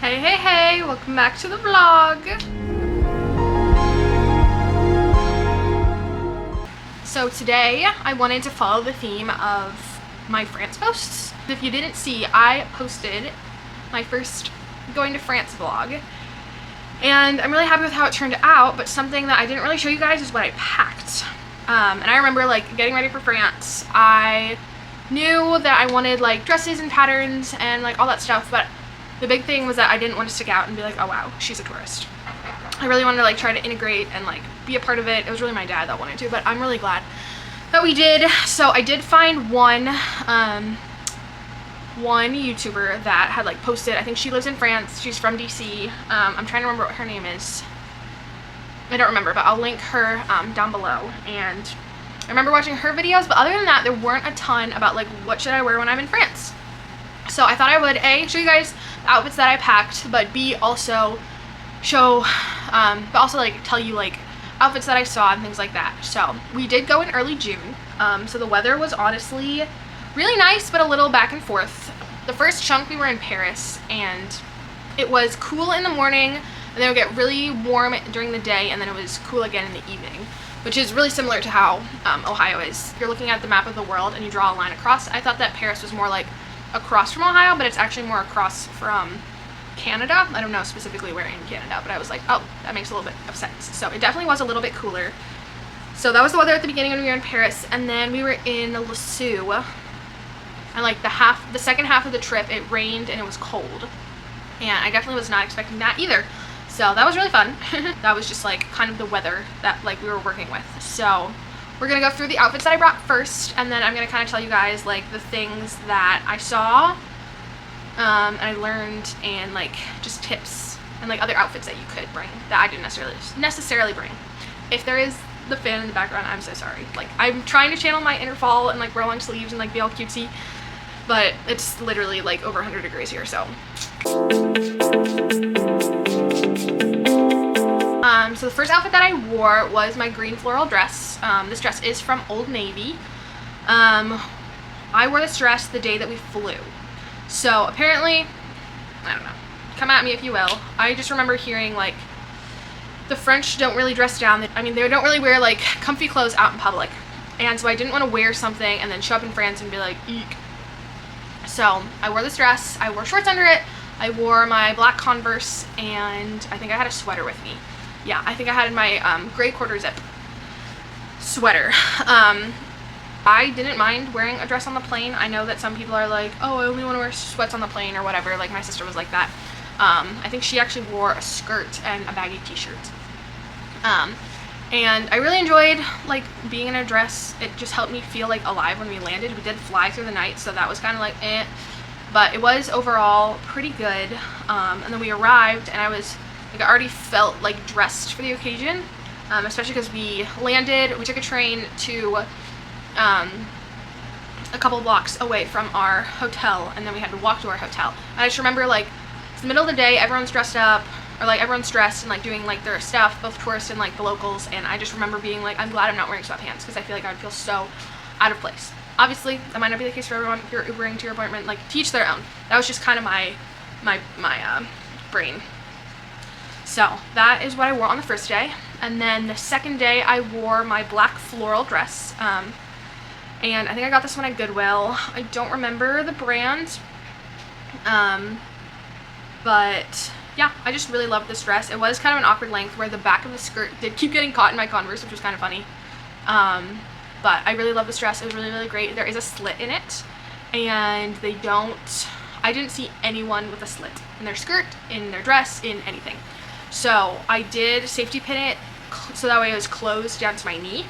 Hey, hey, hey, welcome back to the vlog. So today I wanted to follow the theme of my France posts. If you didn't see, I posted my first going to France vlog. And I'm really happy with how it turned out, but something that I didn't really show you guys is what I packed. And I remember like getting ready for France, I knew that I wanted like dresses and patterns and like all that stuff, but the big thing was that I didn't want to stick out and be like, oh wow, she's a tourist. I really wanted to like try to integrate and like be a part of it. It was really my dad that wanted to, but I'm really glad that we did. So I did find one YouTuber that had like posted, I think she lives in France, she's from DC. I'm trying to remember what her name is. I don't remember, but I'll link her down below. And I remember watching her videos, but other than that, there weren't a ton about like what should I wear when I'm in France. So I thought I would A, show you guys the outfits that I packed, but B, also show, but also like tell you like outfits that I saw and things like that. So we did go in early June, so the weather was honestly really nice, but a little back and forth. The first chunk we were in Paris, and it was cool in the morning, and then it would get really warm during the day, and then it was cool again in the evening, which is really similar to how Ohio is. If you're looking at the map of the world and you draw a line across, I thought that Paris was more like across from Ohio, but it's actually more across from Canada. I don't know specifically where in Canada, but I was like, oh, that makes a little bit of sense. So it definitely was a little bit cooler. So that was the weather at the beginning when we were in Paris, and then we were in Lisieux, and like the second half of the trip, it rained and it was cold, and I definitely was not expecting that either. So that was really fun. That was just like kind of the weather that like we were working with. So we're gonna go through the outfits that I brought first, and then I'm gonna kind of tell you guys like the things that I saw and I learned, and like just tips and like other outfits that you could bring that I didn't necessarily bring. If there is the fan in the background, I'm so sorry. Like, I'm trying to channel my inner fall and like wear long sleeves and like be all cutesy, but it's literally like over 100 degrees here, so. So the first outfit that I wore was my green floral dress. This dress is from Old Navy. I wore this dress the day that we flew. So apparently, I don't know, come at me if you will, I just remember hearing like the French don't really dress down. I mean, they don't really wear like comfy clothes out in public. And so I didn't want to wear something and then show up in France and be like, eek. So I wore this dress, I wore shorts under it, I wore my black Converse, and I think I had a sweater with me. Yeah, I think I had my gray quarter zip sweater. I didn't mind wearing a dress on the plane. I know that some people are like, oh, I only want to wear sweats on the plane or whatever. Like my sister was like that. I think she actually wore a skirt and a baggy t-shirt. And I really enjoyed like being in a dress. It just helped me feel like alive when we landed. We did fly through the night, so that was kind of like eh. But it was overall pretty good. And then we arrived, and I was like, I already felt like dressed for the occasion, especially because we landed, we took a train to a couple blocks away from our hotel, and then we had to walk to our hotel. And I just remember like it's the middle of the day, everyone's dressed up, or like everyone's dressed and like doing like their stuff, both tourists and like the locals, and I just remember being like, I'm glad I'm not wearing sweatpants, because I feel like I would feel so out of place. Obviously that might not be the case for everyone. If you're Ubering to your appointment, like to each their own. That was just kind of my brain. So that is what I wore on the first day. And then the second day I wore my black floral dress, and I think I got this one at Goodwill. I don't remember the brand, but yeah, I just really loved this dress. It was kind of an awkward length where the back of the skirt did keep getting caught in my Converse, which was kind of funny. But I really love this dress. It was really, really great. There is a slit in it, and I didn't see anyone with a slit in their skirt, in their dress, in anything. So I did safety pin it so that way it was closed down to my knee,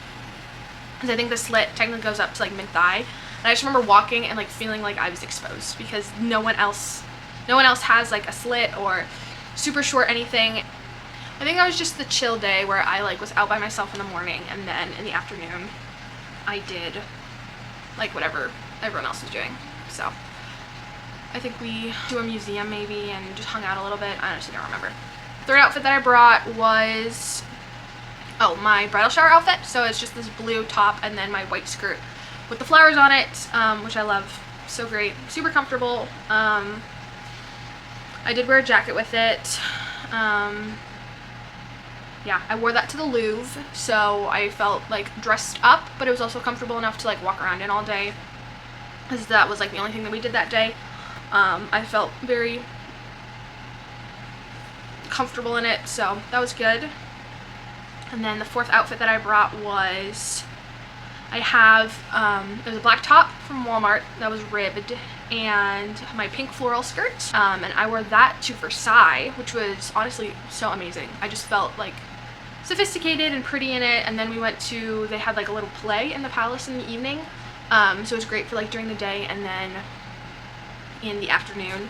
because I think the slit technically goes up to like mid-thigh. And I just remember walking and like feeling like I was exposed, because no one else has like a slit or super short anything. I think that was just the chill day where I like was out by myself in the morning, and then in the afternoon I did like whatever everyone else was doing. So I think we do a museum maybe and just hung out a little bit. I honestly don't remember. Third outfit that I brought was my bridal shower outfit. So it's just this blue top and then my white skirt with the flowers on it, which I love. So great, super comfortable. I did wear a jacket with it. Yeah, I wore that to the Louvre, so I felt like dressed up, but it was also comfortable enough to like walk around in all day, because that was like the only thing that we did that day. I felt very comfortable in it, so that was good. And then the fourth outfit that I brought was, I have, it was a black top from Walmart that was ribbed, and my pink floral skirt, and I wore that to Versailles, which was honestly so amazing. I just felt like sophisticated and pretty in it. And then we went to, they had like a little play in the palace in the evening, so it was great for like during the day, and then in the afternoon,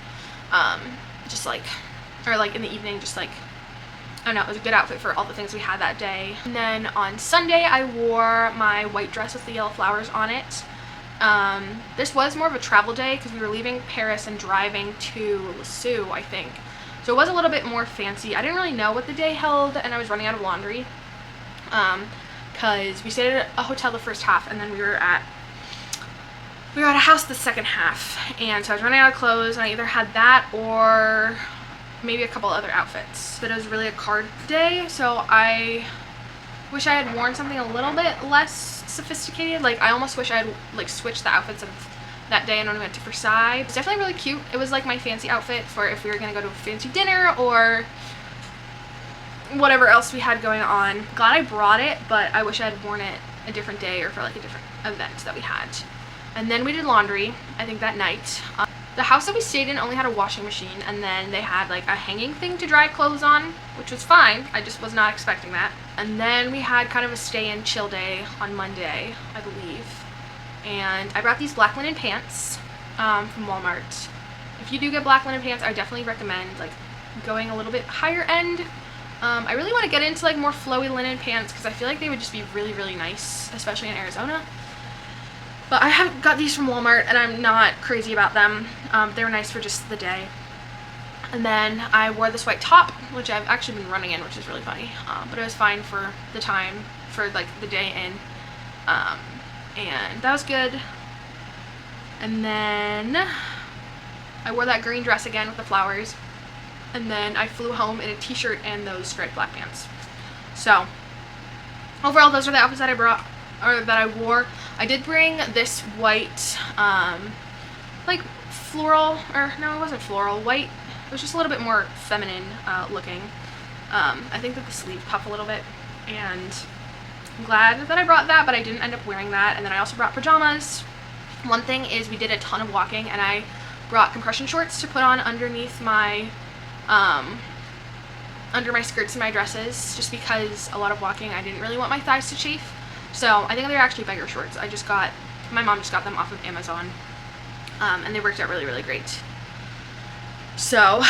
just like, or like in the evening, just like, I don't know, it was a good outfit for all the things we had that day. And then on Sunday, I wore my white dress with the yellow flowers on it. This was more of a travel day because we were leaving Paris and driving to Lisieux, I think. So it was a little bit more fancy. I didn't really know what the day held, and I was running out of laundry. Because we stayed at a hotel the first half, and then we were at a house the second half. And so I was running out of clothes, and I either had that or maybe a couple other outfits. But it was really a card day, so I wish I had worn something a little bit less sophisticated. Like, I almost wish I had like switched the outfits of that day and when we went to Versailles. It's definitely really cute. It was like my fancy outfit for if we were gonna go to a fancy dinner or whatever else we had going on. Glad I brought it, but I wish I had worn it a different day or for like a different event that we had. And then we did laundry, I think that night. The house that we stayed in only had a washing machine, and then they had like a hanging thing to dry clothes on, which was fine. I just was not expecting that. And then we had kind of a stay-in chill day on Monday, I believe. And I brought these black linen pants from Walmart. If you do get black linen pants, I definitely recommend like going a little bit higher end. I really want to get into like more flowy linen pants because I feel like they would just be really, really nice, especially in Arizona. But I have got these from Walmart, and I'm not crazy about them. They were nice for just the day. And then I wore this white top, which I've actually been running in, which is really funny. But it was fine for the time, for like the day in. And that was good. And then I wore that green dress again with the flowers. And then I flew home in a t-shirt and those striped black pants. So overall, those are the outfits that I brought, or that I wore. I did bring this white, like floral, or no, it wasn't floral, white. It was just a little bit more feminine looking. I think that the sleeve puffed a little bit, and I'm glad that I brought that, but I didn't end up wearing that. And then I also brought pajamas. One thing is we did a ton of walking, and I brought compression shorts to put on underneath my, under my skirts and my dresses, just because a lot of walking, I didn't really want my thighs to chafe. So I think they're actually beggar shorts. My mom just got them off of Amazon, and they worked out really, really great. So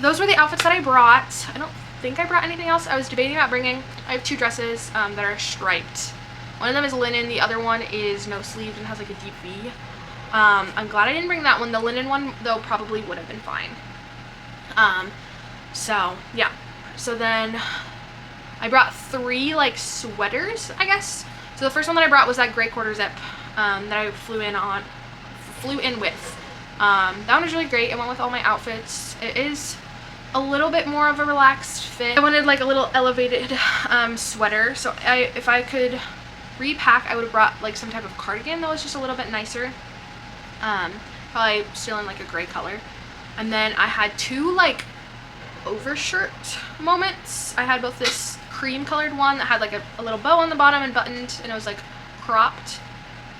those were the outfits that I brought. I don't think I brought anything else. I was debating about bringing, I have two dresses that are striped. One of them is linen, the other one is no sleeved and has like a deep V. I'm glad I didn't bring that one. The linen one, though, probably would have been fine. So yeah. So then I brought 3 like sweaters, I guess. So the first one that I brought was that gray quarter zip that I flew in with. That one was really great. It went with all my outfits. It is a little bit more of a relaxed fit. I wanted like a little elevated sweater. So if I could repack, I would have brought like some type of cardigan that was just a little bit nicer. Probably still in like a gray color. And then I had 2 like overshirt moments. I had both this cream colored one that had like a little bow on the bottom and buttoned, and it was like cropped,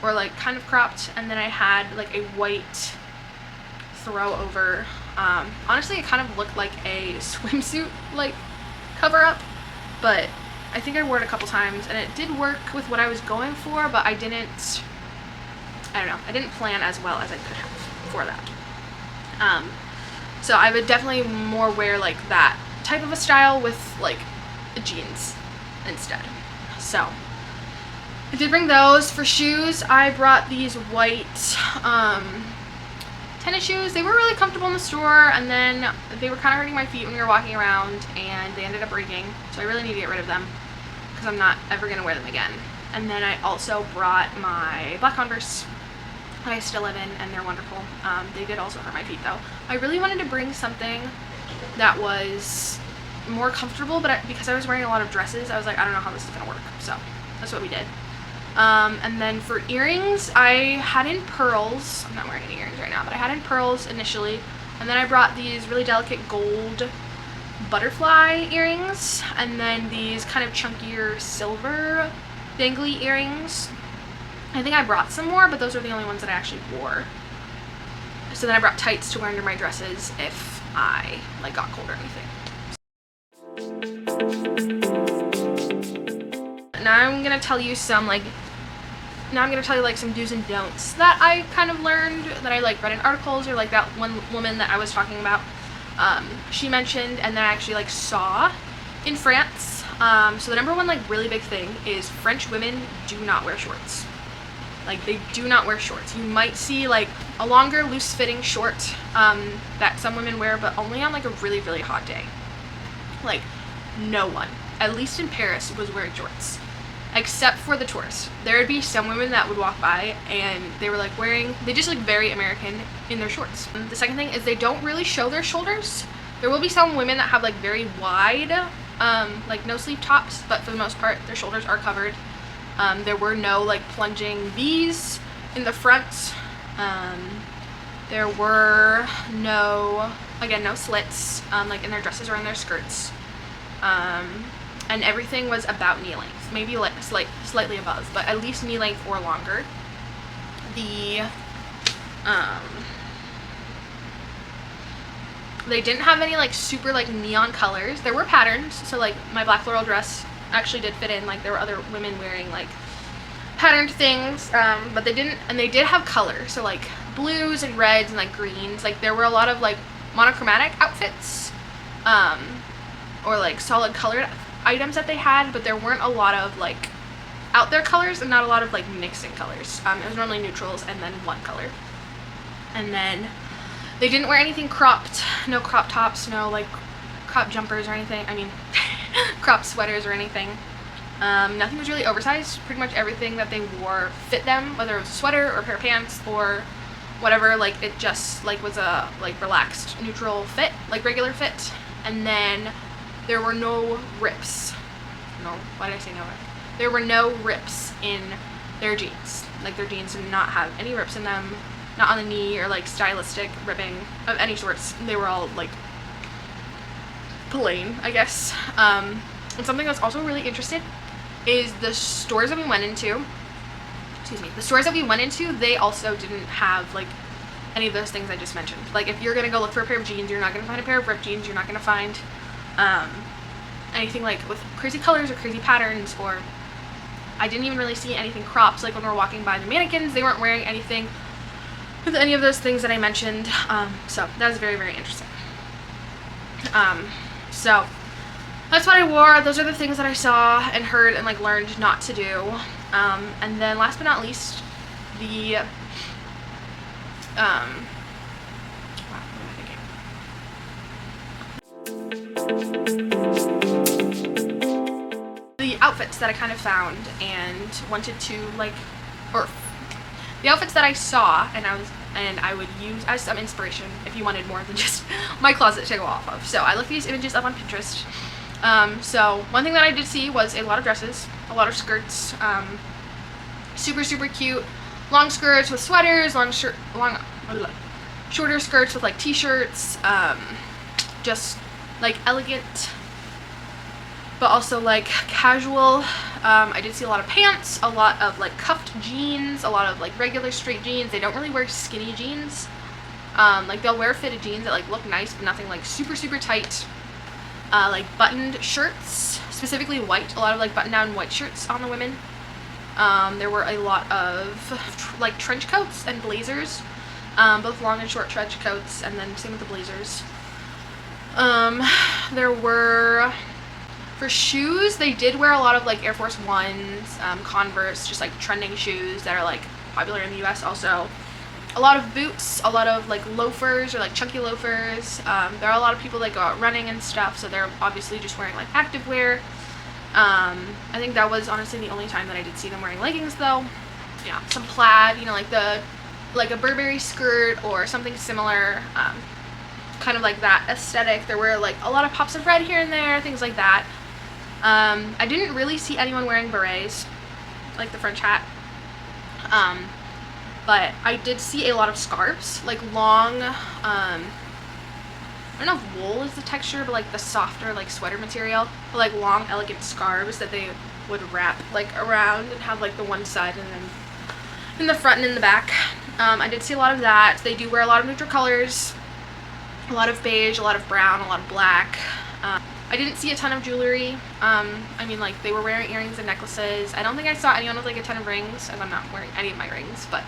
or like kind of cropped, and then I had like a white throw over. Honestly, it kind of looked like a swimsuit like cover up, but I think I wore it a couple times and it did work with what I was going for, but I don't know, I didn't plan as well as I could have for that. So I would definitely more wear like that type of a style with like jeans instead. So I did bring those. For shoes, I brought these white tennis shoes. They were really comfortable in the store, and then they were kind of hurting my feet when we were walking around, and they ended up breaking, so I really need to get rid of them because I'm not ever going to wear them again. And then I also brought my black Converse that I still live in, and they're wonderful. They did also hurt my feet though. I really wanted to bring something that was more comfortable, but because I was wearing a lot of dresses, I was like, I don't know how this is gonna work. So that's what we did. And then for earrings, I had in pearls. I'm not wearing any earrings right now, but I had in pearls initially. And then I brought these really delicate gold butterfly earrings, and then these kind of chunkier silver dangly earrings. I think I brought some more, but those are the only ones that I actually wore. So then I brought tights to wear under my dresses if I like got cold or anything. Now I'm gonna tell you some like some do's and don'ts that I kind of learned, that I like read in articles, or like that one woman that I was talking about, she mentioned, and then I actually like saw in France. So the number one like really big thing is French women do not wear shorts. Like, they do not wear shorts. You might see like a longer loose fitting short that some women wear, but only on like a really, really hot day. Like, no one, at least in Paris, was wearing shorts. Except for the tourists. There would be some women that would walk by and they were like they just look very American in their shorts. The second thing is they don't really show their shoulders. There will be some women that have like very wide, like no sleeve tops, but for the most part their shoulders are covered. There were no like plunging V's in the front. There were no slits, like in their dresses or in their skirts. And everything was about knee length, maybe like slightly above, but at least knee length or longer. They didn't have any like super like neon colors. There were patterns, so like my black floral dress actually did fit in. Like there were other women wearing like patterned things, but they didn't. And they did have color, so like blues and reds and like greens. Like there were a lot of like monochromatic outfits, or like solid colored items that they had, but there weren't a lot of like out there colors and not a lot of like mixing colors. It was normally neutrals and then one color. And then they didn't wear anything cropped, no crop tops, no like crop jumpers or anything. I mean, crop sweaters or anything. Nothing was really oversized. Pretty much everything that they wore fit them, whether it was a sweater or a pair of pants or whatever. Like it just like was a like relaxed neutral fit, like regular fit. And then there were no rips. No, why did I say no? There were no rips in their jeans. Like their jeans did not have any rips in them, not on the knee or like stylistic ripping of any sorts. They were all like plain, I guess. And something that's also really interesting is the stores that we went into. The stores that we went into, they also didn't have like any of those things I just mentioned. Like if you're gonna go look for a pair of jeans, you're not gonna find a pair of ripped jeans. You're not gonna find anything like with crazy colors or crazy patterns, or I didn't even really see anything cropped. Like when we were walking by the mannequins, they weren't wearing anything with any of those things that I mentioned. So that was very, very interesting. So that's what I wore. Those are the things that I saw and heard and like learned not to do. And then last but not least, the outfits that I kind of found and wanted to like, or the outfits that I saw and I would use as some inspiration if you wanted more than just my closet to go off of. So I looked these images up on Pinterest. So one thing that I did see was a lot of dresses, a lot of skirts, super, super cute, long skirts with sweaters, shorter skirts with like t-shirts, just like elegant, but also like casual. I did see a lot of pants, a lot of like cuffed jeans, a lot of like regular straight jeans. They don't really wear skinny jeans. Like they'll wear fitted jeans that like look nice, but nothing like super, super tight. Like buttoned shirts, specifically white, a lot of like button down white shirts on the women. There were a lot of like trench coats and blazers, both long and short trench coats, and then same with the blazers. There were, for shoes, they did wear a lot of like Air Force Ones, Converse, just like trending shoes that are like popular in the US also. A lot of boots, a lot of like loafers or like chunky loafers. There are a lot of people that go out running and stuff, so they're obviously just wearing like activewear. I think that was honestly the only time that I did see them wearing leggings though. Yeah, some plaid, you know, like a Burberry skirt or something similar. kind of like that aesthetic. There were like a lot of pops of red here and there, things like that. I didn't really see anyone wearing berets, like the French hat. But I did see a lot of scarves, like long, I don't know if wool is the texture, but like the softer like sweater material, but like long elegant scarves that they would wrap like around and have like the one side and then in the front and in the back. I did see a lot of that. They do wear a lot of neutral colors, a lot of beige, a lot of brown, a lot of black. I didn't see a ton of jewelry. I mean, like, they were wearing earrings and necklaces. I don't think I saw anyone with like a ton of rings, and I'm not wearing any of my rings, but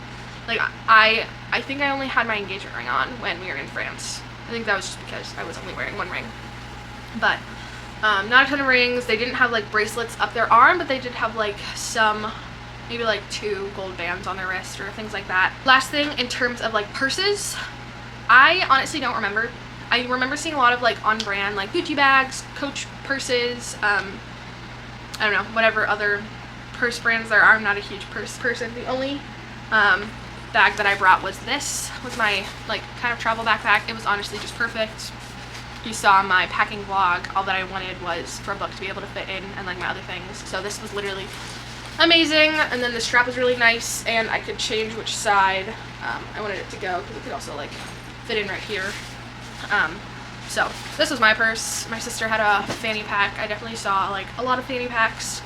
like I think I only had my engagement ring on when we were in France. I think that was just because I was only wearing one ring. But not a ton of rings. They didn't have like bracelets up their arm, but they did have like some, maybe like 2 gold bands on their wrist or things like that. Last thing, in terms of like purses, I honestly don't remember. I remember seeing a lot of like on brand like Gucci bags, Coach purses, I don't know, whatever other purse brands there are. I'm not a huge purse person. The only bag that I brought was this, was my like kind of travel backpack. It was honestly just perfect. You saw my packing vlog, all that I wanted was for a book to be able to fit in and like my other things. So this was literally amazing. And then the strap was really nice, and I could change which side I wanted it to go, because it could also like fit in right here. So this was my purse. My sister had a fanny pack. I definitely saw like a lot of fanny packs.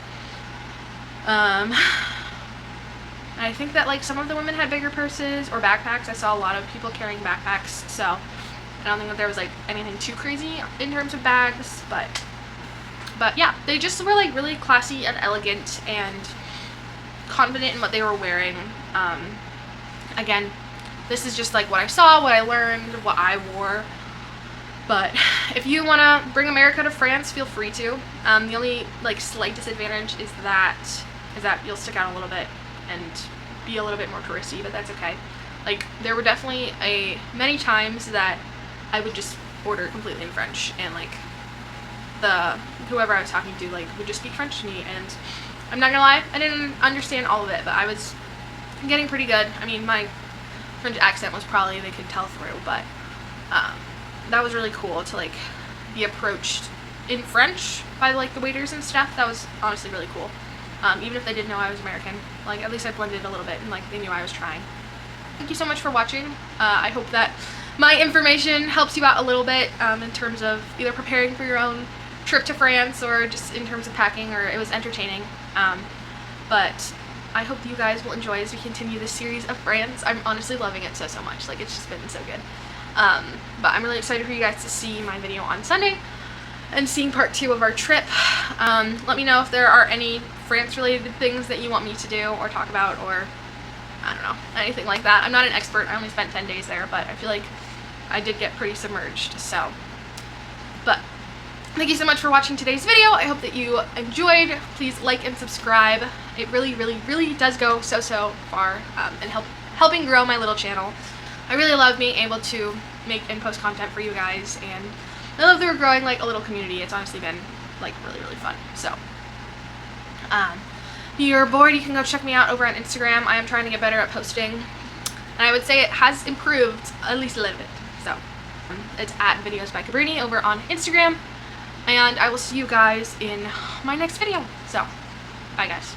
I think that like some of the women had bigger purses or backpacks. I saw a lot of people carrying backpacks, so I don't think that there was like anything too crazy in terms of bags, but yeah, they just were like really classy and elegant and confident in what they were wearing. Again, this is just like what I saw, what I learned, what I wore. But if you want to bring America to France, feel free to. The only like slight disadvantage is that you'll stick out a little bit and be a little bit more touristy, but that's okay. Like, there were definitely many times that I would just order completely in French, and like whoever I was talking to like would just speak French to me, and I'm not gonna lie, I didn't understand all of it, but I was getting pretty good. I mean, my French accent was probably, they could tell through, but that was really cool to like be approached in French by like the waiters and stuff. That was honestly really cool. Even if they didn't know I was American, like at least I blended a little bit and like they knew I was trying. Thank you so much for watching. I hope that my information helps you out a little bit in terms of either preparing for your own trip to France or just in terms of packing, or it was entertaining. But I hope you guys will enjoy as we continue this series of France. I'm honestly loving it so much. Like, it's just been so good. But I'm really excited for you guys to see my video on Sunday and seeing part 2 of our trip. Let me know if there are any France related things that you want me to do or talk about, or I don't know, anything like that. I'm not an expert. I only spent 10 days there, but I feel like I did get pretty submerged. So, but thank you so much for watching today's video. I hope that you enjoyed. Please like and subscribe. It really, really, really does go so far in helping grow my little channel. I really love being able to make and post content for you guys, and I love that we're growing like a little community. It's honestly been like really, really fun. So, if you're bored, you can go check me out over on Instagram. I am trying to get better at posting, and I would say it has improved at least a little bit. So, it's at Videos by Cabrini over on Instagram, and I will see you guys in my next video. So, bye guys.